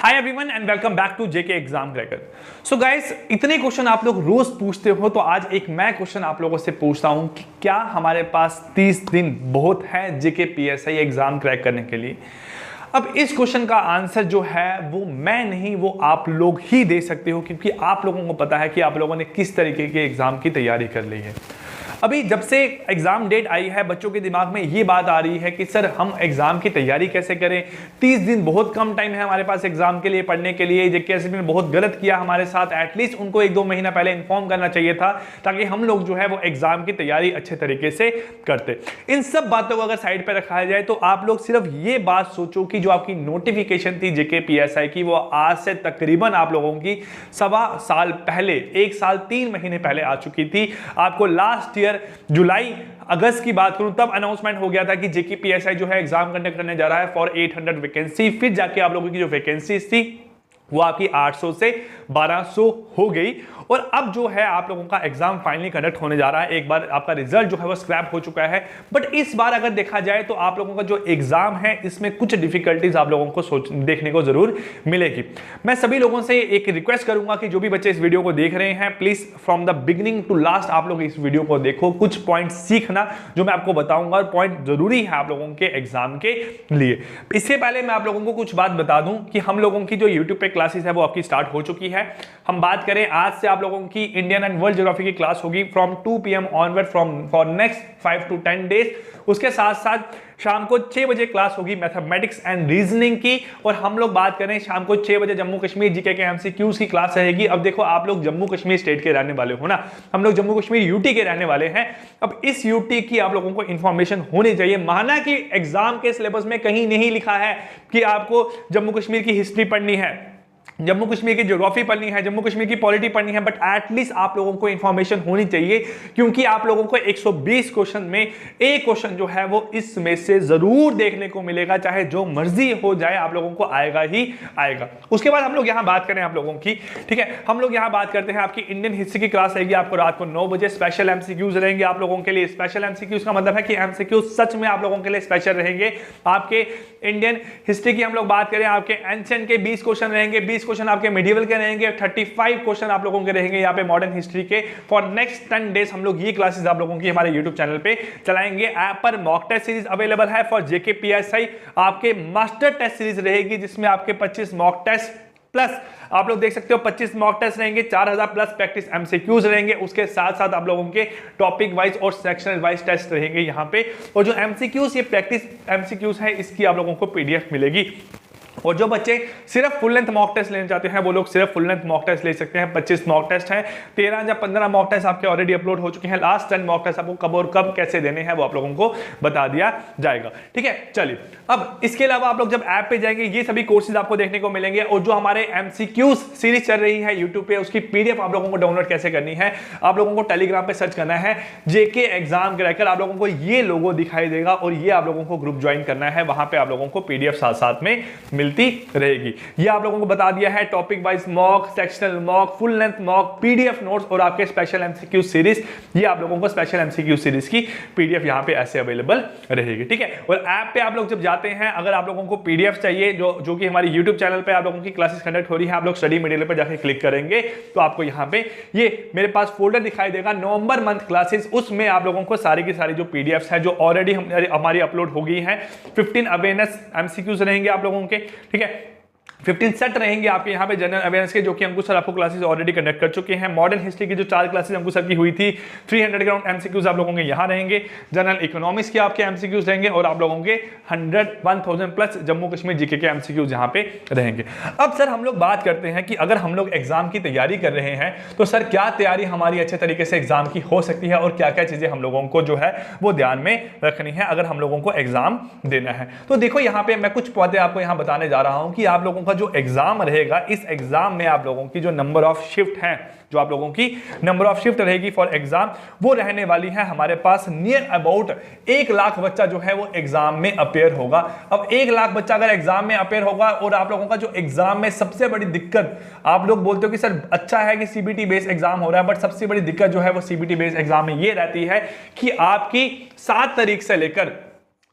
Hi everyone and welcome back to JK exam cracker. So guys, इतने question आप लोग रोज पूछते हो तो आज एक मैं क्वेश्चन आप लोगों से पूछता हूं कि क्या हमारे पास 30 दिन बहुत है जेके पीएसआई एग्जाम क्रैक करने के लिए। अब इस क्वेश्चन का आंसर जो है वो मैं नहीं, वो आप लोग ही दे सकते हो, क्योंकि आप लोगों को पता है कि आप लोगों ने किस तरीके के एग्जाम की तैयारी कर ली है। अभी जब से एग्जाम डेट आई है बच्चों के दिमाग में ये बात आ रही है कि सर हम एग्जाम की तैयारी कैसे करें, 30 दिन बहुत कम टाइम है हमारे पास एग्जाम के लिए पढ़ने के लिए। जेके ने बहुत गलत किया हमारे साथ, एटलीस्ट उनको 1-2 महीना पहले इन्फॉर्म करना चाहिए था ताकि हम लोग जो है वो एग्जाम की तैयारी अच्छे तरीके से करते। इन सब बातों को अगर साइड पर रखा जाए तो आप लोग सिर्फ ये बात सोचो कि जो आपकी नोटिफिकेशन थी जेके पीएसआई की, वो आज से तकरीबन आप लोगों की 1.25 साल पहले, 1 साल 3 महीने पहले आ चुकी थी। आपको लास्ट ईयर जुलाई अगस्त की बात करूं तब अनाउंसमेंट हो गया था कि जेके पीएसआई जो है एग्जाम कंडक्ट करने जा रहा है फॉर 800 वैकेंसी। फिर जाके आप लोगों की जो वैकेंसीज थी वो आपकी 800 से 1200 हो गई और अब जो है आप लोगों का एग्जाम फाइनली कंडक्ट होने जा रहा है। एक बार आपका रिजल्ट जो है वो स्क्रैप हो चुका है, बट इस बार अगर देखा जाए तो आप लोगों का जो एग्जाम है इसमें कुछ डिफिकल्टीज आप लोगों को देखने को जरूर मिलेगी। मैं सभी लोगों से एक रिक्वेस्ट करूंगा कि जो भी बच्चे इस वीडियो को देख रहे हैं, please from the beginning to last आप लोग इस वीडियो को देखो, कुछ पॉइंट सीखना जो मैं आपको बताऊंगा और पॉइंट जरूरी है आप लोगों के एग्जाम के लिए। इससे पहले मैं आप लोगों को कुछ बात बता दूं कि हम लोगों की जो यूट्यूब पे क्लासेस है वो आपकी स्टार्ट हो चुकी है। हम बात करें आज से आप लोगों की इंडियन एंड वर्ल्ड ज्योग्राफी की क्लास होगी from 2 PM onward for next 5 to 10 days. उसके साथ साथ शाम को 6 बजे क्लास होगी मैथमेटिक्स एंड रीजनिंग की, और हम लोग बात करें शाम को 6 बजे जम्मू कश्मीर जीके के एमसीक्यूज की क्लास रहेगी। अब देखो आप लोग जम्मू कश्मीर स्टेट के रहने वाले हो ना, हम लोग जम्मू कश्मीर यूटी के रहने वाले हैं। अब इस यूटी की आप लोगों को इंफॉर्मेशन होनी चाहिए। माना कि एग्जाम के सिलेबस में कहीं नहीं लिखा है कि आपको जम्मू कश्मीर की हिस्ट्री पढ़नी है, जम्मू कश्मीर की ज्योग्राफी पढ़नी है, जम्मू कश्मीर की पॉलिटी पढ़नी है, बट एटलीस्ट आप लोगों को इंफॉर्मेशन होनी चाहिए, क्योंकि आप लोगों को 120 क्वेश्चन में एक क्वेश्चन जो है वो इसमें से जरूर देखने को मिलेगा, चाहे जो मर्जी हो जाए आप लोगों को आएगा ही आएगा। उसके बाद हम लोग यहां बात करें आप लोगों की, ठीक है, हम लोग यहां बात करते हैं आपकी इंडियन हिस्ट्री की क्लास रहेगी आपको रात को 9 बजे। स्पेशल एमसीक्यूज रहेंगे आप लोगों के लिए। स्पेशल एमसीक्यूज का मतलब है कि एमसीक्यूज सच में आप लोगों के लिए स्पेशल रहेंगे। आपके इंडियन हिस्ट्री की हम लोग बात करें, आपके एंशिएंट के 20 क्वेश्चन रहेंगे, 20 क्वेश्चन आपके मिडिवल के रहेंगे, 35 क्वेश्चन आप लोगों के रहेंगे यहाँ पे मॉडर्न हिस्ट्री के। फॉर नेक्स्ट 10 डेज हम लोग ये क्लासेस आप लोगों की हमारे यूट्यूब चैनल पे चलाएंगे। ऐप पर मॉक टेस्ट सीरीज अवेलेबल है फॉर जेके पीएसआई। आपके मास्टर टेस्ट सीरीज रहेगी जिसमें आपके 25 मॉक टेस्ट प्लस आप लोग देख सकते हो 25 मॉक टेस्ट रहेंगे, 4000 प्लस प्रैक्टिस एमसीक्यूज रहेंगे। उसके साथ साथ आप लोगों के टॉपिक वाइज और सेक्शनल वाइज टेस्ट रहेंगे यहाँ पे, और जो एमसीक्यूज ये प्रैक्टिस एमसीक्यूज है इसकी आप लोगों को पीडीएफ मिलेगी। और जो बच्चे सिर्फ फुल लेंथ मॉक टेस्ट लेना चाहते हैं वो लोग सिर्फ फुल लेंथ मॉक टेस्ट ले सकते हैं। 25 मॉक टेस्ट हैं, 13 या 15 मॉक टेस्ट आपके ऑलरेडी अपलोड हो चुके हैं। लास्ट 10 मॉक टेस्ट आपको कब और कब कैसे देने हैं वो आप लोगों को बता दिया जाएगा, ठीक है। चलिए, अब इसके अलावा आप लोग जब ऐप पे जाएंगे ये सभी कोर्सेज आपको देखने को मिलेंगे, और जो हमारे एमसीक्यूज सीरीज चल रही है यूट्यूब पे उसकी पीडीएफ आप लोगों को डाउनलोड कैसे करनी है, आप लोगों को टेलीग्राम पे सर्च करना है जेके एग्जाम क्रैकर। आप लोगों को ये लोगो दिखाई देगा और ये आप लोगों को ग्रुप ज्वाइन करना है, वहां पे आप लोगों को पीडीएफ साथ साथ में मिलती रहेगी। ये आप लोगों को बता दिया है topic wise mock, sectional mock, full length mock, PDF notes और आपके स्पेशल एमसीक्यू सीरीज। ये आप लोगों को स्पेशल एमसीक्यू सीरीज की पीडीएफ यहां पे ऐसे अवेलेबल रहेगी, ठीक है। और ऐप पे आप लोग जब जाते हैं, अगर आप लोगों को पीडीएफ चाहिए जो कि हमारी यूट्यूब चैनल पे आप लोगों की क्लासेस कंडक्ट हो रही है, आप लोग स्टडी मटेरियल पे जाके क्लिक करेंगे तो आपको यहां पे ये मेरे पास फोल्डर दिखाई देगा नवंबर मंथ क्लासेस। उसमें आप लोगों को सारी की सारी जो पीडीएफ है जो ऑलरेडी हमारी अपलोड हो गई है, 15 अवेयरनेस एमसीक्यूज रहेंगे आप लोगों के, ठीक है। 15 सेट रहेंगे आपके यहाँ पे जनरल अवेयरनेस के, जो कि अंकुश सर आपको क्लासेस ऑलरेडी कंडक्ट कर चुके हैं। मॉडर्न हिस्ट्री की जो 4 क्लासेस अंकुश सर की हुई थी, 300 ग्राउंड एमसीक्यूज आप लोगों के यहाँ रहेंगे। जनरल इकोनॉमिक्स के आपके एमसीक्यूज रहेंगे और आप लोगों के 1000 प्लस जम्मू कश्मीर जीके के एमसीक्यूज यहाँ पे रहेंगे। अब सर हम लोग बात करते हैं कि अगर हम लोग एग्जाम की तैयारी कर रहे हैं तो सर क्या तैयारी हमारी अच्छे तरीके से एग्जाम की हो सकती है और क्या क्या चीजें हम लोगों को जो है वो ध्यान में रखनी है अगर हम लोगों को एग्जाम देना है। तो देखो यहाँ पे मैं कुछ बातें आपको यहाँ बताने जा रहा हूँ कि आप लोगों जो एग्जाम रहेगा, इस एग्जाम में आप लोगों की जो नंबर ऑफ शिफ्ट हैं, जो आप लोगों की नंबर ऑफ शिफ्ट रहेगी फॉर एग्जाम, वो रहने वाली है हमारे पास नियर अबाउट 1 लाख बच्चा जो है वो एग्जाम में अपेयर होगा। अब 1 लाख बच्चा अगर एग्जाम में अपेयर होगा, और आप लोगों का जो एग्जाम में सबसे बड़ी दिक्कत, आप लोग बोलते हो कि सर अच्छा है कि सीबीटी बेस्ड एग्जाम हो रहा है, बट सबसे बड़ी दिक्कत जो है वो सीबीटी बेस्ड एग्जाम में ये रहती है कि आपकी 7 तारीख से लेकर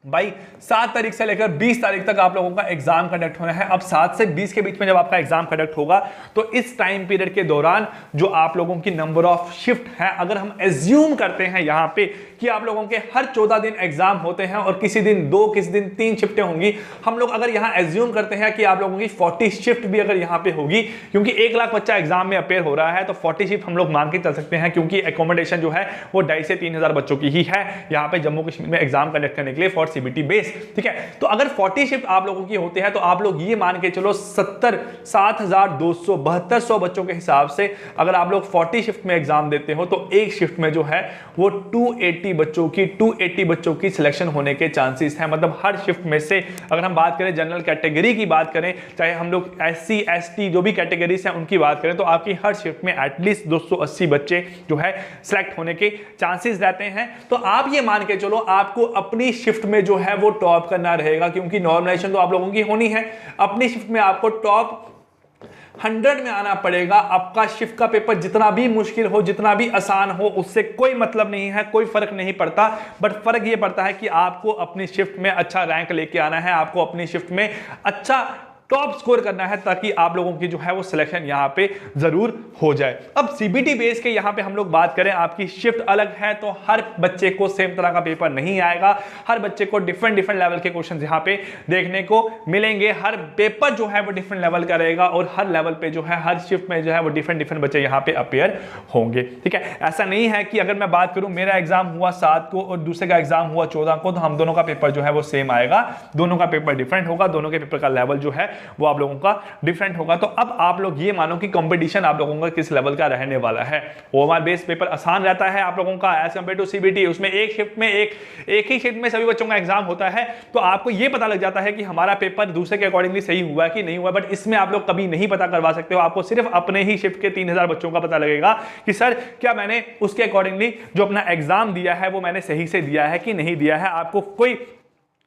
भाई 7 तारीख से लेकर 20 तारीख तक आप लोगों का एग्जाम कंडक्ट होना है। अब 7 से 20 के बीच में जब आपका एग्जाम कंडक्ट होगा तो इस टाइम पीरियड के दौरान जो आप लोगों की नंबर ऑफ शिफ्ट है, अगर हम एज्यूम करते हैं यहां पे कि आप लोगों के हर 14 दिन एग्जाम होते हैं और किसी दिन 2 किसी दिन 3 शिफ्टें होंगी, हम लोग अगर यहां एज्यूम करते हैं कि आप लोगों की 40 शिफ्ट भी अगर यहां पे होगी, क्योंकि 1 लाख बच्चा एग्जाम में अपेयर हो रहा है, तो 40 शिफ्ट हम लोग मान के चल सकते हैं, क्योंकि एकोमोडेशन जो है वो 2,500 से 3,000 बच्चों की ही है यहां पे जम्मू कश्मीर में एग्जाम कंडक्ट करने के लिए फॉर सीबीटी बेस। ठीक है, तो अगर 40 शिफ्ट आप लोगों की होती है तो आप लोग ये मान के चलो 7,200 बच्चों के हिसाब से अगर आप लोग 40 शिफ्ट में एग्जाम देते हो तो एक शिफ्ट में जो है वो 280 बच्चों की सिलेक्शन होने के चांसेस हैं। मतलब हर शिफ्ट में से अगर हम बात करें जनरल कैटेगरी की बात करें, चाहे हम लोग SC ST जो भी कैटेगरीज हैं उनकी बात करें, तो आपकी हर शिफ्ट में एटलीस्ट 280 बच्चे जो है सिलेक्ट होने के चांसेस रहते हैं। तो आप ये मान के चलो आपको अपनी शिफ्ट में जो है वो टॉप करना रहेगा, क्योंकि नॉर्मलाइजेशन तो आप लोगों की होनी है। अपनी शिफ्ट में आपको टॉप 100 में आना पड़ेगा। आपका शिफ्ट का पेपर जितना भी मुश्किल हो, जितना भी आसान हो, उससे कोई मतलब नहीं है, कोई फर्क नहीं पड़ता। बट फर्क ये पड़ता है कि आपको अपनी शिफ्ट में अच्छा रैंक लेके आना है, आपको अपनी शिफ्ट में अच्छा टॉप स्कोर करना है, ताकि आप लोगों की जो है वो सिलेक्शन यहां पे जरूर हो जाए। अब सीबीटी बेस के यहां पे हम लोग बात करें, आपकी शिफ्ट अलग है तो हर बच्चे को सेम तरह का पेपर नहीं आएगा। हर बच्चे को डिफरेंट लेवल के क्वेश्चंस यहां पे देखने को मिलेंगे। हर पेपर जो है वो डिफरेंट लेवल का रहेगा और हर लेवल पे जो है हर शिफ्ट में जो है वो डिफरेंट बच्चे यहां पे अपेयर होंगे। ठीक है, ऐसा नहीं है कि अगर मैं बात करूं मेरा एग्जाम हुआ 7 को और दूसरे का एग्जाम हुआ 14 को, तो हम दोनों का पेपर जो है वो सेम आएगा। दोनों का पेपर डिफरेंट होगा, दोनों के पेपर का लेवल जो है वो आप लोगों का डिफरेंट होगा। तो अब आप लोग ये मानो कि कंपटीशन आप लोगों का किस लेवल का रहने वाला है। ओएमआर बेस पेपर आसान रहता है आप लोगों का एज कंपेयर टू सीबीटी। उसमें एक शिफ्ट में एक ही शिफ्ट में सभी बच्चों का एग्जाम होता है, तो आपको ये पता लग जाता है कि हमारा पेपर दूसरे के अकॉर्डिंगली सही हुआ है कि नहीं हुआ। बट इसमें आप लोग कभी नहीं पता करवा सकते हो, आपको सिर्फ अपने ही शिफ्ट के 3,000 बच्चों का पता लगेगा कि सर क्या मैंने उसके अकॉर्डिंगली जो अपना एग्जाम दिया है वो मैंने सही से दिया है कि नहीं दिया है। आपको कोई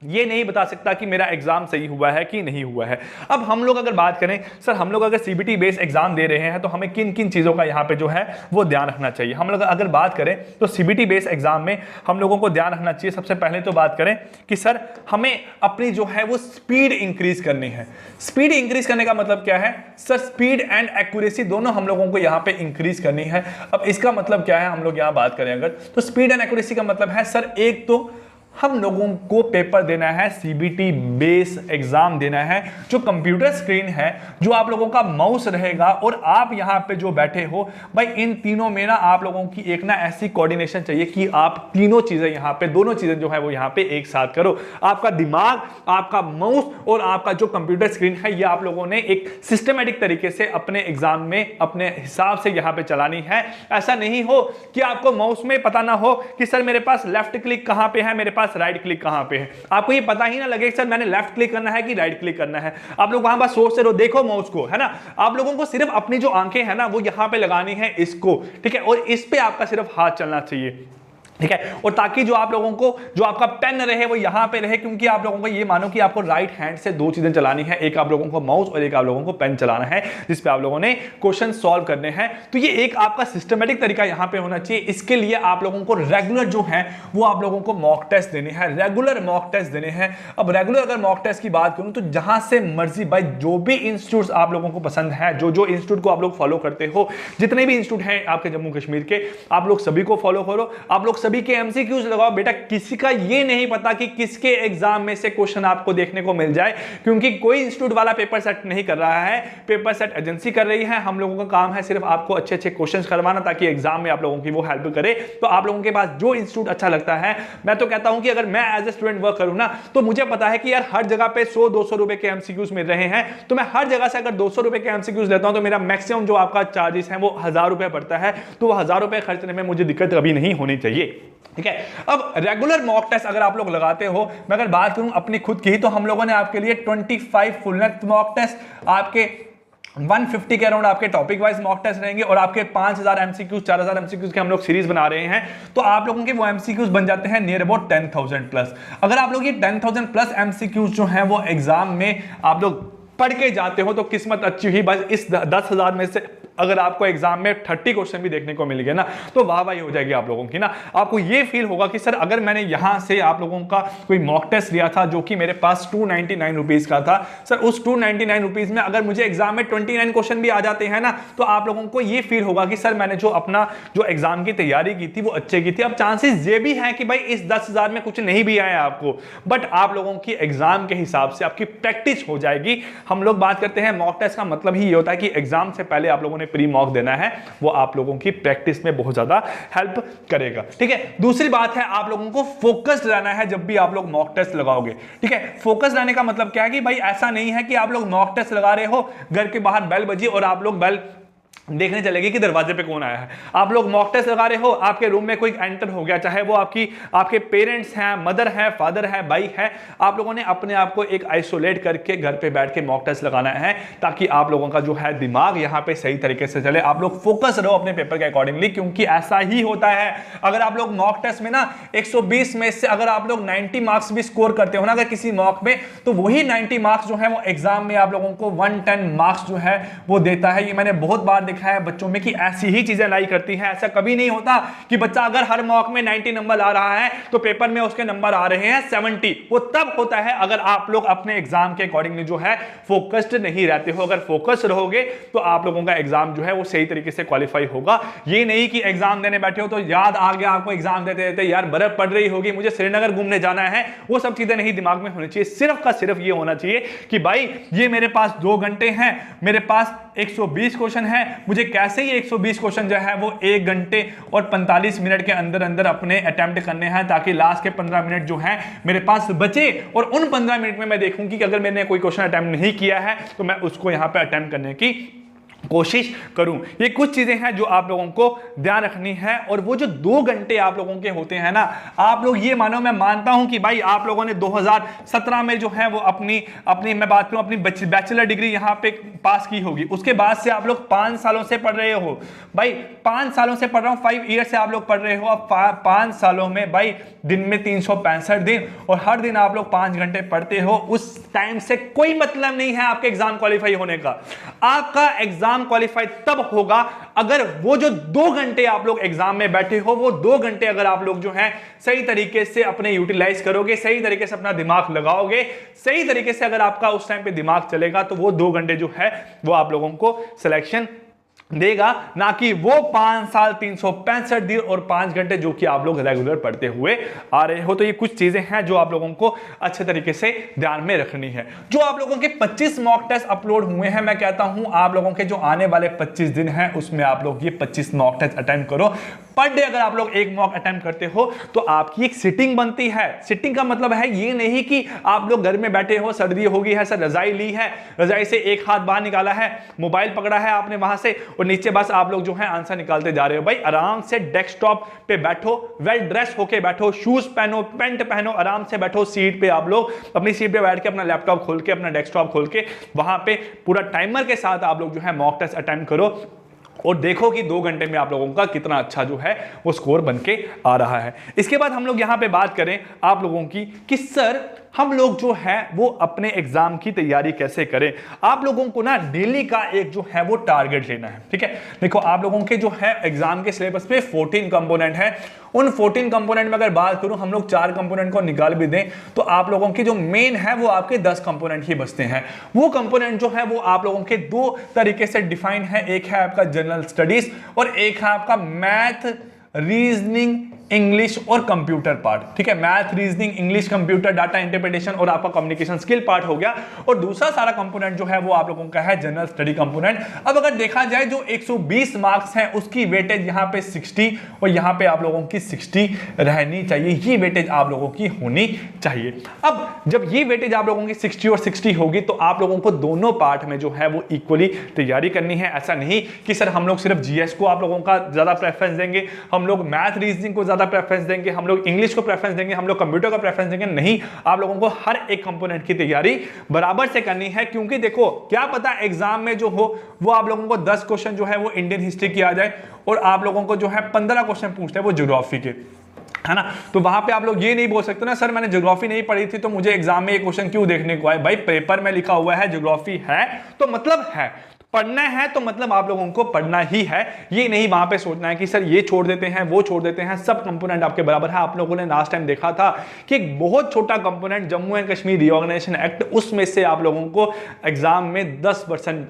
ये नहीं बता सकता कि मेरा एग्जाम सही हुआ है कि नहीं हुआ है। अब हम लोग अगर बात करें, सर हम लोग अगर सीबीटी बेस एग्जाम दे रहे हैं तो हमें किन किन चीज़ों का यहाँ पे जो है वो ध्यान रखना चाहिए। हम लोग अगर बात करें तो सीबीटी बेस एग्जाम में हम लोगों को ध्यान रखना चाहिए, सबसे पहले तो बात करें कि सर हमें अपनी जो है वो स्पीड इंक्रीज करनी है। स्पीड इंक्रीज करने का मतलब क्या है सर? स्पीड एंड एक्यूरेसी दोनों हम लोगों को यहाँ पे इंक्रीज करनी है। अब इसका मतलब क्या है, हम लोग यहाँ बात करें अगर, तो स्पीड एंड एक्यूरेसी का मतलब है सर एक तो हम लोगों को पेपर देना है, सीबीटी बेस एग्जाम देना है, जो कंप्यूटर स्क्रीन है, जो आप लोगों का माउस रहेगा और आप यहां पे जो बैठे हो, भाई इन तीनों में ना आप लोगों की एक ना ऐसी कोऑर्डिनेशन चाहिए कि आप तीनों चीजें यहां पे, दोनों चीजें जो है वो यहां पे एक साथ करो। आपका दिमाग, आपका माउस और आपका जो कंप्यूटर स्क्रीन है, ये आप लोगों ने एक सिस्टमेटिक तरीके से अपने एग्जाम में अपने हिसाब से यहां पे चलानी है। ऐसा नहीं हो कि आपको माउस में पता ना हो कि सर मेरे पास लेफ्ट क्लिक कहां पे है, मेरे पास राइट क्लिक कहां पे है। आपको ये पता ही ना लगे सर मैंने लेफ्ट क्लिक करना है कि राइट क्लिक करना है। आप लोग वहां बस सोचते रहो, देखो माउस को, है ना। आप लोगों को सिर्फ अपनी जो आंखें है ना वो यहां पे लगानी है इसको, ठीक है, और इस पे आपका सिर्फ हाथ चलना चाहिए, ठीक है। और ताकि जो आप लोगों को जो आपका पेन रहे वो यहां पे रहे, क्योंकि आप लोगों को ये मानो कि आपको राइट हैंड से दो चीजें चलानी है, एक आप लोगों को माउस और एक आप लोगों को पेन चलाना है, जिस पे आप लोगों ने क्वेश्चन सॉल्व करने हैं। तो ये एक आपका सिस्टमेटिक तरीका यहां पे होना चाहिए। इसके लिए आप लोगों को रेगुलर जो है वो आप लोगों को मॉक टेस्ट देने हैं, रेगुलर मॉक टेस्ट देने हैं। अब रेगुलर अगर मॉक टेस्ट की बात करूं तो जहां से मर्जी, भाई जो भी इंस्टीट्यूट आप लोगों को पसंद है, जो इंस्टीट्यूट को आप लोग फॉलो करते हो, जितने भी इंस्टीट्यूट हैं आपके जम्मू कश्मीर के, आप लोग सभी को फॉलो करो। आप लोग सभी के एमसीक्यूज लगाओ। बेटा किसी का ये नहीं पता कि किसके एग्जाम में से क्वेश्चन आपको देखने को मिल जाए, क्योंकि कोई इंस्टीट्यूट वाला पेपर सेट नहीं कर रहा है, पेपर सेट एजेंसी कर रही है। हम लोगों का काम है सिर्फ आपको अच्छे अच्छे क्वेश्चंस करवाना, ताकि एग्जाम में आप लोगों की वो हेल्प करे। तो आप लोगों के पास जो इंस्टीट्यूट अच्छा लगता है, मैं तो कहता हूं कि अगर मैं एज ए स्टूडेंट वर्क करूं ना, तो मुझे पता है कि यार हर जगह पे 100-200 रुपए के एमसीक्यूज मिल रहे हैं, तो मैं हर जगह से अगर 200 रुपए के एमसीक्यूज लेता हूं तो मेरा मैक्सिमम जो आपका चार्जेस है वो 1000 रुपए पड़ता है। तो वो 1000 रुपए खर्चने में मुझे दिक्कत कभी नहीं होनी चाहिए, ठीक है। अब रेगुलर मॉक टेस्ट अगर आप लोग लगाते हो, मैं अगर बात करूं अपनी खुद की, तो हम लोगों ने आपके लिए 25 फुल लेंथ मॉक टेस्ट, आपके 150 के अराउंड आपके टॉपिक वाइज मॉक टेस्ट रहेंगे, और आपके 5000 एमसीक्यूज 4000 एमसीक्यूज के हम लोग सीरीज बना रहे हैं। तो आप लोगों के वो एमसीक्यूज बन जाते हैं नियर अबाउट 10,000 प्लस। अगर आप लोग ये 10,000 प्लस एमसीक्यूज जो हैं वो एग्जाम में आप लोग पढ़ के जाते हो तो किस्मत अच्छी हुई, बस इस 10,000 में से अगर आपको एग्जाम में 30 क्वेश्चन भी देखने को मिल गए ना तो वाह वाही हो जाएगी आप लोगों की ना। आपको ये फील होगा कि सर अगर मैंने यहां से आप लोगों का कोई मॉक टेस्ट लिया था जो कि मेरे पास 299 रुपीज का था, सर उस 299 रुपीज में अगर मुझे एग्जाम में 29 क्वेश्चन भी आ जाते हैं ना तो आप लोगों को ये फील होगा कि सर मैंने जो अपना जो एग्जाम की तैयारी की थी वो अच्छे की थी। अब चांसेस ये भी है कि भाई इस 10,000 में कुछ नहीं भी आया आपको, बट आप लोगों की एग्जाम के हिसाब से आपकी प्रैक्टिस हो जाएगी। हम लोग बात करते हैं मॉक टेस्ट का मतलब ही ये होता है कि एग्जाम से पहले आप लोगों ने प्री मॉक देना है, वो आप लोगों की प्रैक्टिस में बहुत ज्यादा हेल्प करेगा। ठीक है, दूसरी बात है आप लोगों को फोकस्ड रहना है जब भी आप लोग मॉक टेस्ट लगाओगे। ठीक है, फोकस रहने का मतलब क्या है कि भाई ऐसा नहीं है कि आप लोग मॉक टेस्ट लगा रहे हो, घर के बाहर बेल बजी और आप लोग बेल देखने चलेगी कि दरवाजे पे कौन आया है। आप लोग मॉक टेस्ट लगा रहे हो, आपके रूम में कोई एंटर हो गया, चाहे वो आपके पेरेंट्स हैं, मदर है, फादर है, भाई है, आप लोगों ने अपने आप को एक आइसोलेट करके घर पे बैठ के मॉक टेस्ट लगाना है ताकि आप लोगों का जो है दिमाग यहाँ पे सही तरीके से चले, आप लोग फोकस रहो अपने पेपर के अकॉर्डिंगली। क्योंकि ऐसा ही होता है, अगर आप लोग मॉक टेस्ट में ना 120 में से अगर आप लोग 90 मार्क्स भी स्कोर करते हो ना अगर किसी मॉक में, तो वही 90 मार्क्स जो है वो एग्जाम में आप लोगों को 110 मार्क्स जो है वो देता है। ये मैंने बहुत बार देखा है बच्चों में कि ऐसी ही चीजें लाई करती हैं। ऐसा कभी नहीं होता कि बच्चा अगर हर मॉक में 90 नंबर ला रहा है तो पेपर में उसके नंबर आ रहे हैं 70। वो तब होता है अगर आप लोग अपने एग्जाम के अकॉर्डिंगली जो है फोकस्ड नहीं रहते हो। अगर फोकस रहोगे तो आप लोगों का एग्जाम जो है वो सही तरीके से क्वालिफाई होगा। ये नहीं कि एग्जाम देने बैठे हो तो याद आ गया आपको एग्जाम देते देते यार बर्फ पड़ रही होगी, मुझे श्रीनगर घूमने जाना है, वो सब चीजें नहीं दिमाग में होनी चाहिए। सिर्फ का सिर्फ ये होना चाहिए कि भाई ये मेरे पास 2 घंटे हैं, मेरे पास 120 क्वेश्चन है, मुझे कैसे ही 120 क्वेश्चन जो है वो 1 घंटे और 45 मिनट के अंदर अंदर अपने अटेम्प्ट करने हैं ताकि लास्ट के 15 मिनट जो है मेरे पास बचे। और उन 15 मिनट में मैं देखूंगी कि अगर मैंने कोई क्वेश्चन अटेम्प्ट नहीं किया है तो मैं उसको यहां पे अटेम्प्ट करने की कोशिश करूं। ये कुछ चीजें हैं जो आप लोगों को ध्यान रखनी है। और वो जो 2 घंटे आप लोगों के होते हैं ना, आप लोग ये मानो, मैं मानता हूं कि भाई आप लोगों ने 2017 में जो है वो अपनी मैं बात करूं अपनी बैचलर डिग्री यहां पे पास की होगी। उसके बाद से आप लोग 5 सालों से पढ़ रहे हो भाई, 5 सालों से पढ़ रहा हूं, 5 ईयर से आप लोग पढ़ रहे हो। अब 5 सालों में भाई दिन में 365 दिन और हर दिन आप लोग 5 घंटे पढ़ते हो। उस टाइम से कोई मतलब नहीं है आपके एग्जाम क्वालिफाई होने का। आपका एग्जाम क्वालिफाई तब होगा अगर वो जो 2 घंटे आप लोग एग्जाम में बैठे हो, वो 2 घंटे अगर आप लोग जो है सही तरीके से अपने यूटिलाइज करोगे, सही तरीके से अपना दिमाग लगाओगे, सही तरीके से अगर आपका उस टाइम पे दिमाग चलेगा तो वो 2 घंटे जो है वो आप लोगों को सिलेक्शन देगा, ना कि वो 5 साल 365 दिन और 5 घंटे जो कि आप लोग रेगुलर पढ़ते हुए आ रहे हो। तो ये कुछ चीजें हैं जो आप लोगों को अच्छे तरीके से ध्यान में रखनी है। जो आप लोगों के 25 मॉक टेस्ट अपलोड हुए हैं, मैं कहता हूं आप लोगों के जो आने वाले 25 दिन हैं उसमें आप लोग ये 25 मॉक टेस्ट अटेम्प्ट करो। पर डे अगर आप लोग 1 मॉक अटेम्प्ट करते हो तो आपकी एक सिटिंग बनती है। सिटिंग का मतलब है ये नहीं कि आप लोग घर में बैठे हो, सर्दी होगी है, सर रजाई ली है, रजाई से एक हाथ बाहर निकाला है, मोबाइल पकड़ा है आपने वहां से और नीचे बस आप लोग जो है आंसर निकालते जा रहे हो। भाई आराम से डेस्कटॉप पे बैठो, वेल ड्रेस होके बैठो, शूज पहनो, पैंट पहनो, आराम से बैठो सीट पे। आप लोग अपनी सीट पे बैठ के अपना लैपटॉप खोल के, अपना डेस्कटॉप खोल के वहां पे पूरा टाइमर के साथ आप लोग जो है मॉक टेस्ट अटेम्प्ट करो और देखो कि 2 घंटे में आप लोगों का कितना अच्छा जो है वो स्कोर बनके आ रहा है। इसके बाद हम लोग यहां पे बात करें आप लोगों की कि सर हम लोग जो है वो अपने एग्जाम की तैयारी कैसे करें। आप लोगों को ना डेली का एक जो है वो टारगेट लेना है। ठीक है, देखो आप लोगों के जो है एग्जाम के सिलेबस पे 14 कंपोनेंट है। उन 14 कंपोनेंट में अगर बात करूं, हम लोग 4 कंपोनेंट को निकाल भी दें तो आप लोगों की जो मेन है वो आपके 10 कंपोनेंट ही बचते हैं। वो कंपोनेंट जो है वो आप लोगों के 2 तरीके से डिफाइन है। एक है आपका जनरल स्टडीज और एक है आपका मैथ, रीजनिंग, इंग्लिश और कंप्यूटर पार्ट। ठीक है, math, reasoning, English, computer, data interpretation और आपका कम्युनिकेशन स्किल पार्ट हो गया। और दूसरा सारा कंपोनेंट जो है वो आप लोगों का है जनरल स्टडी कंपोनेंट। अब अगर देखा जाए जो 120 मार्क्स हैं उसकी वेटेज यहाँ पे 60 और यहाँ पे आप लोगों की 60 रहनी चाहिए। ये वेटेज आप लोगों की होनी चाहिए। अब जब ये वेटेज आप लोगों की 60 और 60 होगी तो आप लोगों को दोनों पार्ट में जो है वो इक्वली तैयारी करनी है। ऐसा नहीं कि सर हम लोग सिर्फ जीएस को आप लोगों का ज्यादा प्रेफरेंस देंगे, हम लोग मैथ रीजनिंग को ज्यादा प्रेफरेंस देंगे, हम लोग इंग्लिश को प्रेफरेंस देंगे, हम लोग कंप्यूटर का प्रेफरेंस देंगे। नहीं, आप लोगों को हर एक कंपोनेंट की तैयारी बराबर से करनी है। क्योंकि देखो क्या पता एग्जाम में जो हो वो आप लोगों को 10 क्वेश्चन जो है वो इंडियन हिस्ट्री की आ जाए और आप लोगों को जो है 15 क्वेश्चन पूछते हैं वो ज्योग्राफी के। है ना। तो वहां पे आप लोग ये नहीं बोल सकते ना सर मैंने ज्योग्राफी नहीं पढ़ी थी तो मुझे एग्जाम में ये क्वेश्चन क्यों देखने को आए। भाई पेपर में लिखा हुआ है ज्योग्राफी है तो मतलब है, पढ़ना है तो मतलब आप लोगों को पढ़ना ही है। ये नहीं वहां पे सोचना है कि सर ये छोड़ देते हैं वो छोड़ देते हैं, सब कंपोनेंट आपके बराबर है। आप लोगों ने लास्ट टाइम देखा था कि एक बहुत छोटा component Jammu and Kashmir reorganisation act, उसमें से आप लोगों को एग्जाम में 10%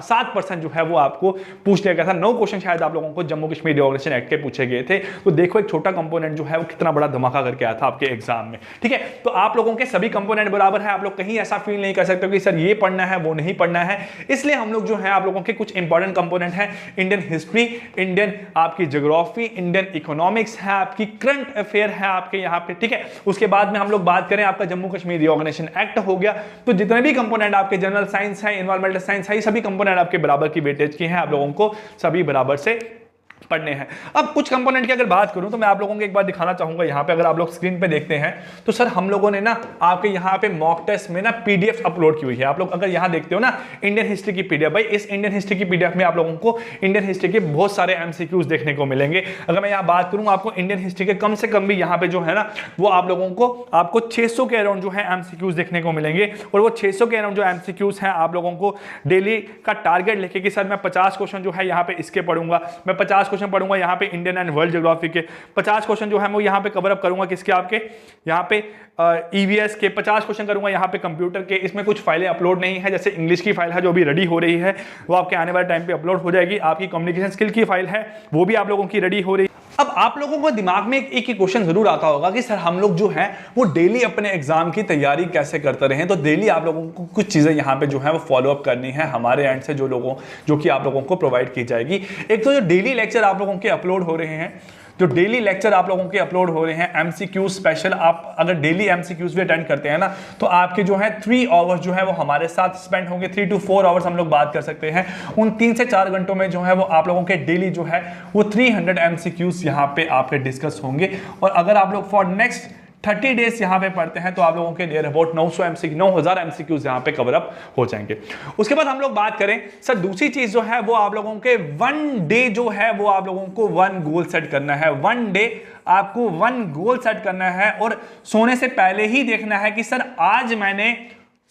7% जो है वो आपको पूछ लिया गया था। 9 क्वेश्चन शायद आप लोगों को जम्मू कश्मीर रीऑर्गेनाइजेशन एक्ट के पूछे गए थे। तो देखो एक छोटा कंपोनेंट जो है वो कितना बड़ा धमाका करके आया था आपके एग्जाम में, ठीक है। तो आप लोगों के सभी कंपोनेंट बराबर है, आप लोग कहीं ऐसा फील नहीं कर सकते कि सर ये पढ़ना है वो नहीं पढ़ना है। इसलिए हम लोग जो है आप लोगों के कुछ इंपॉर्टेंट कंपोनेंट है, इंडियन हिस्ट्री, इंडियन आपकी ज्योग्राफी, इंडियन इकोनॉमिक्स है, आपकी करंट अफेयर है आपके यहाँ पे, ठीक है। उसके बाद में हम लोग बात करें आपका जम्मू कश्मीर रीऑर्गेनाइजेशन एक्ट हो गया। तो जितने भी कंपोनेंट आपके जनरल साइंस है, एनवायरमेंटल साइंस है, सभी कंपोनेंट आपके बराबर की वेटेज की हैं, आप लोगों को सभी बराबर से पढ़ने हैं। अब कुछ कंपोनेंट की अगर बात करूं तो मैं आप लोगों को एक बार दिखाना चाहूंगा। यहां पे अगर आप लोग स्क्रीन पे देखते हैं तो सर हम लोगों ने ना आपके यहां पे मॉक टेस्ट में ना पीडीएफ अपलोड की हुई है। आप लोग अगर यहां देखते हो ना इंडियन हिस्ट्री की पीडीएफ, भाई इस इंडियन हिस्ट्री की पीडीएफ में आप लोगों को इंडियन हिस्ट्री के बहुत सारे एमसीक्यूज देखने को मिलेंगे। अगर मैं यहां बात करूं आपको इंडियन हिस्ट्री के कम से कम भी यहां पे जो है ना वो आप लोगों को आपको 600 के अराउंड जो है एमसीक्यूज देखने को मिलेंगे। और वो 600 के अराउंड जो एमसीक्यूज हैं आप लोगों को डेली का टारगेट लेके कि सर मैं 50 क्वेश्चन जो है यहाँ पे इसके पढ़ूंगा, मैं 50 क्वेश्चन पढ़ूंगा यहाँ पे इंडियन एंड वर्ल्ड ज्योग्राफी के, 50 क्वेश्चन जो है मैं यहाँ पे कवर अप करूंगा किसके आपके यहाँ पे ईवीएस के, 50 क्वेश्चन करूंगा यहाँ पे कंप्यूटर के। इसमें कुछ फाइलें अपलोड नहीं है, जैसे इंग्लिश की फाइल है जो अभी रेडी हो रही है वो आपके आने वाले टाइम पे अपलोड हो जाएगी। आपकी कम्युनिकेशन स्किल की फाइल है वो भी आप लोगों की रेडी हो रही है। अब आप लोगों को दिमाग में एक ही क्वेश्चन जरूर आता होगा कि सर हम लोग जो है वो डेली अपने एग्जाम की तैयारी कैसे करते रहे। तो डेली आप लोगों को कुछ चीजें यहाँ पे जो है वो फॉलो अप करनी है हमारे एंड से जो कि आप लोगों को प्रोवाइड की जाएगी। एक तो जो डेली लेक्चर आप लोगों के अपलोड हो रहे हैं, जो डेली लेक्चर आप लोगों के अपलोड हो रहे हैं एमसीक्यू स्पेशल, आप अगर डेली एमसीक्यूज भी अटेंड करते हैं ना तो आपके जो है 3 आवर्स जो है वो हमारे साथ स्पेंड होंगे। 3 to 4 आवर्स हम लोग बात कर सकते हैं। उन 3 से 4 घंटों में जो है वो आप लोगों के डेली जो है वो 300 एमसीक्यूज यहाँ पे आपके डिस्कस होंगे। और अगर आप लोग फॉर नेक्स्ट 30 डेज यहाँ पे पढ़ते हैं तो आप लोगों के नियर अबाउट 9000 एमसीक्यूज यहाँ पे कवर अप हो जाएंगे। उसके बाद हम लोग बात करें सर दूसरी चीज जो है वो आप लोगों के 1 डे जो है वो आप लोगों को 1 गोल सेट करना है। 1 डे आपको 1 गोल सेट करना है और सोने से पहले ही देखना है कि सर आज मैंने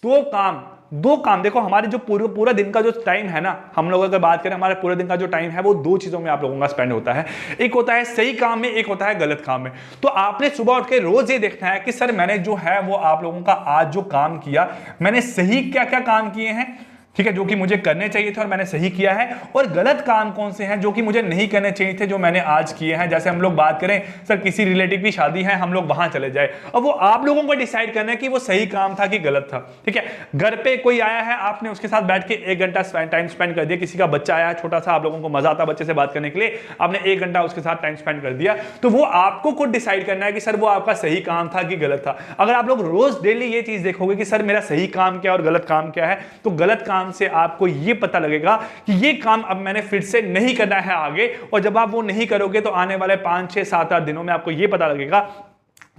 2 काम देखो हमारे जो पूरा दिन का जो टाइम है ना, हम लोग अगर बात करें हमारे पूरे दिन का जो टाइम है वो 2 चीजों में आप लोगों का स्पेंड होता है। एक होता है सही काम में, एक होता है गलत काम में। तो आपने सुबह उठ के रोज ये देखना है कि सर मैंने जो है वो आप लोगों का आज जो काम किया मैंने सही क्या क्या काम किए हैं, ठीक है, जो कि मुझे करने चाहिए थे और मैंने सही किया है, और गलत काम कौन से हैं जो कि मुझे नहीं करने चाहिए थे जो मैंने आज किए हैं। जैसे हम लोग बात करें सर किसी रिलेटिव की शादी है, हम लोग वहां चले जाए, अब वो आप लोगों को डिसाइड करना है कि वो सही काम था कि गलत था, ठीक है। घर पे कोई आया है, आपने उसके साथ बैठ के 1 घंटा टाइम स्पेंड कर दिया। किसी का बच्चा आया है छोटा सा, आप लोगों को मजा आता बच्चे से बात करने के लिए, आपने 1 घंटा उसके साथ टाइम स्पेंड कर दिया, तो वो आपको खुद डिसाइड करना है कि सर वो आपका सही काम था कि गलत था। अगर आप लोग रोज डेली ये चीज देखोगे कि सर मेरा सही काम क्या और गलत काम क्या है, तो गलत काम से आपको ये पता लगेगा कि ये काम अब मैंने फिर से नहीं करना है आगे। और जब आप वो नहीं करोगे तो आने वाले 5, 6, 7, 8 दिनों में आपको ये पता लगेगा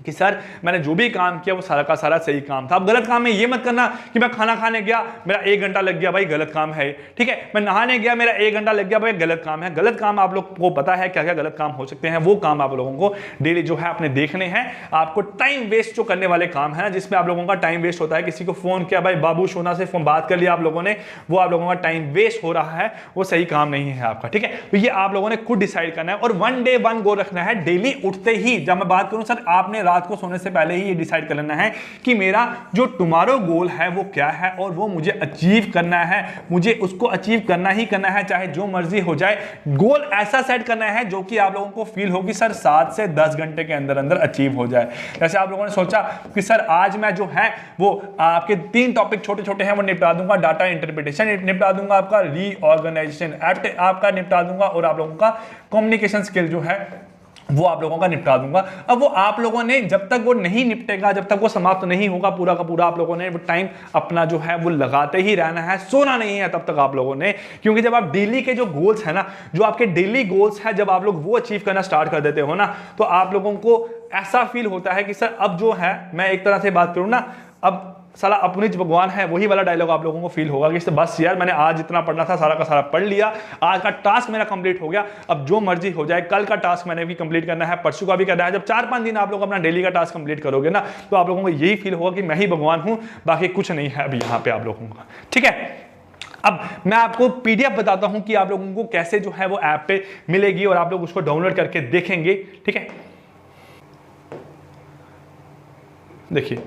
कि सर मैंने जो भी काम किया वो सारा का सारा सही काम था। अब गलत काम में ये मत करना कि मैं खाना खाने गया मेरा 1 घंटा लग गया, भाई गलत काम है, ठीक है। मैं नहाने गया मेरा 1 घंटा लग गया, भाई गलत काम है। गलत काम आप लोग को पता है क्या क्या गलत काम हो सकते हैं, वो काम आप लोगों को डेली जो है अपने देखने हैं। आपको टाइम वेस्ट जो करने वाले काम है ना, जिसमें आप लोगों का टाइम वेस्ट होता है, किसी को फोन किया, भाई बाबू सोना से फोन बात कर लिया आप लोगों ने, वो आप लोगों का टाइम वेस्ट हो रहा है, वो सही काम नहीं है आपका, ठीक है। तो ये आप लोगों ने खुद डिसाइड करना है। और 1 डे 1 गोल रखना है। डेली उठते ही जब मैं बात करूं सर आपने रात को सोने से पहले ही ये डिसाइड कर लेना है कि मेरा जो टुमारो गोल है वो क्या है और वो मुझे अचीव करना है, मुझे उसको अचीव करना ही करना है, चाहे जो मर्जी हो जाए। गोल ऐसा सेट करना है जो कि आप लोगों को फील हो कि सर 7 से 10 घंटे के अंदर अंदर अचीव हो जाए। जैसे आप लोगों ने सोचा कि सर आज मैं जो है वो आपके 3 टॉपिक छोटे छोटे हैं वो निपटा दूंगा, डाटा इंटरप्रिटेशन निपटा दूंगा, आपका रीऑर्गेनाइजेशन एक्ट आपका निपटा दूंगा, और आप लोगों का कम्युनिकेशन स्किल जो है वो आप लोगों का निपटा दूंगा। अब वो आप लोगों ने जब तक वो नहीं निपटेगा, जब तक वो समाप्त नहीं होगा पूरा का पूरा, आप लोगों ने वो टाइम अपना जो है वो लगाते ही रहना है, सोना नहीं है तब तक आप लोगों ने। क्योंकि जब आप डेली के जो गोल्स है ना, जो आपके डेली गोल्स है, जब आप लोग वो अचीव करना स्टार्ट कर देते हो ना, तो आप लोगों को ऐसा फील होता है कि सर अब जो है, मैं एक तरह से बात करूं ना, अब साला अपने जो भगवान है वही वाला डायलॉग आप लोगों को फील होगा कि बस यार मैंने आज इतना पढ़ना था सारा का सारा पढ़ लिया, आज का टास्क मेरा कंप्लीट हो गया, अब जो मर्जी हो जाए, कल का टास्क मैंने भी कंप्लीट करना है, परसों का भी करना है। जब 4-5 दिन आप लोग अपना डेली का टास्क कंप्लीट करोगे ना, तो आप लोगों को यही फील होगा कि मैं ही भगवान हूं, बाकी कुछ नहीं है अभी यहाँ पे आप लोगों का। ठीक है, अब मैं आपको पीडीएफ बताता हूं कि आप लोगों को कैसे जो है वो ऐप पे मिलेगी और आप लोग उसको डाउनलोड करके देखेंगे। ठीक है, देखिए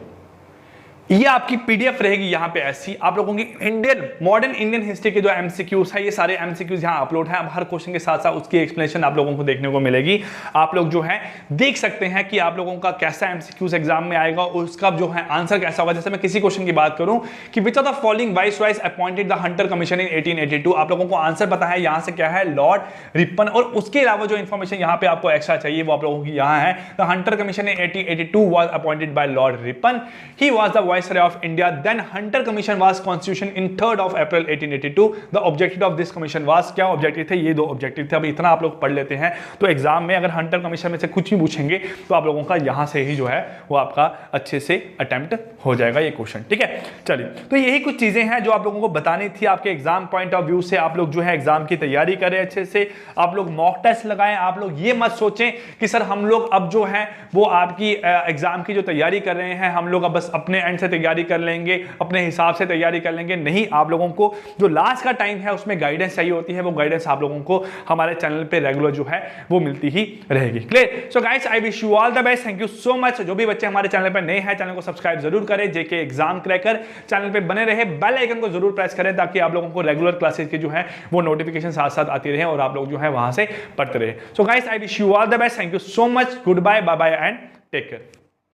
ये आपकी पीडीएफ रहेगी यहाँ पे ऐसी, आप लोगों की मॉडर्न इंडियन हिस्ट्री के जो एमसीक्यूज है, ये सारे एमसीक्यूज यहाँ अपलोड है। अब हर क्वेश्चन के साथ साथ उसकी एक्सप्लेनेशन आप लोगों को देखने को मिलेगी। आप लोग जो है देख सकते हैं कि आप लोगों का कैसा एमसीक्यूज एग्जाम में आएगा और उसका जो है आंसर कैसा होगा। जैसे मैं किसी क्वेश्चन की बात करूं कि which of the following viceroys appointed the Hunter commission इन 1882, आप लोगों को आंसर पता है यहाँ से क्या है, लॉर्ड रिपन। और उसके अलावा जो इंफॉर्मेशन यहाँ पे आपको एक्स्ट्रा चाहिए वो आप लोगों की यहाँ है, the Hunter commission in 1882 was appointed by Lord Ripon, he was the Viceroy of India. Then Hunter Commission was constitution in 3rd of April 1882. The objective of this commission was, क्या objective थे, ये 2 objective थे। अब इतना आप लोग पढ़ लेते हैं तो एग्जाम में अगर हंटर कमीशन में से कुछ भी पूछेंगे तो आप लोगों का यहां से ही जो है वो आपका अच्छे से अटेम्प्ट हो जाएगा ये क्वेश्चन। ठीक है, चलिए तो यही कुछ चीजें हैं जो आप लोगों को बतानी थी आपके एग्जाम पॉइंट ऑफ व्यू से। आप लोग जो है एग्जाम की तैयारी करें अच्छे से, आप लोग मॉक टेस्ट लगाएं। आप लोग ये मत सोचें कि सर हम लोग अब जो है वो आपकी एग्जाम की जो तैयारी कर रहे हैं हम लोग अब बस अपने एंड से तैयारी कर लेंगे, अपने हिसाब से तैयारी कर लेंगे। नहीं, आप लोगों को जो लास्ट का टाइम है उसमें गाइडेंस चाहिए होती है, वो गाइडेंस आप लोगों को हमारे चैनल पे रेगुलर जो है वो मिलती ही रहेगी। Clear? So guys, I wish you all the best, thank you so much. जो भी बच्चे हमारे चैनल पर नए हैं, चैनल को सब्सक्राइब जरूर करें, जेके एग्जाम क्रैकर चैनल पे बने रहे, बेल आइकन को जरूर प्रेस करें ताकि आप लोगों को रेगुलर क्लासेस की जो है वो नोटिफिकेशन साथ साथ आती रहे और आप लोग जो है वहां से पढ़ते रहे। So guys, I wish you all the best, thank you so much, good bye, bye bye and take care.